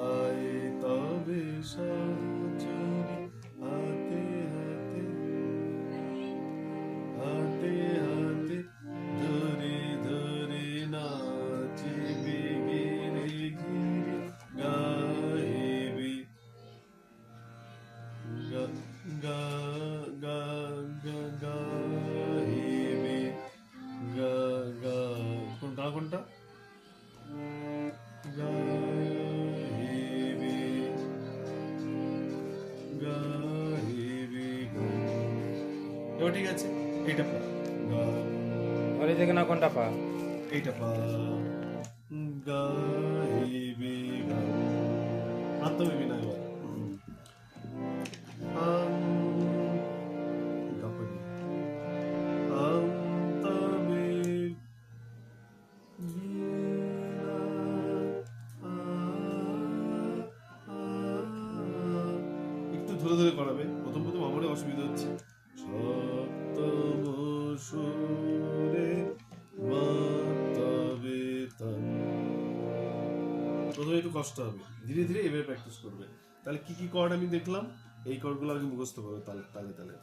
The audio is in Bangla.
আয় তবে সহচরী হাতে হাতে হাতে হাতে ধরে ধরে নাচিবি ঘিরে ঘিরে গাইবি গা গা গা গা গাইবি গা গা কোনটা কোনটা গাইবি গাইবি এবার ঠিক আছে এইটা পা গা ওরে দেখে না কোনটা পা এইটা পা গাইবি গা আত্মবিবি না এবার গাপনি তবে একটু ধরে ধরে করাবে প্রথম প্রথম আমারই অসুবিধা হচ্ছে সপ্তম সুরে মাতাবে তান প্রথমে একটু কষ্ট হবে ধীরে ধীরে এভাবে প্র্যাকটিস করবে তাহলে কি কি কর্ড আমি দেখলাম এই কর্ডগুলো আগে মুখস্থ করবে তালে তালে তালে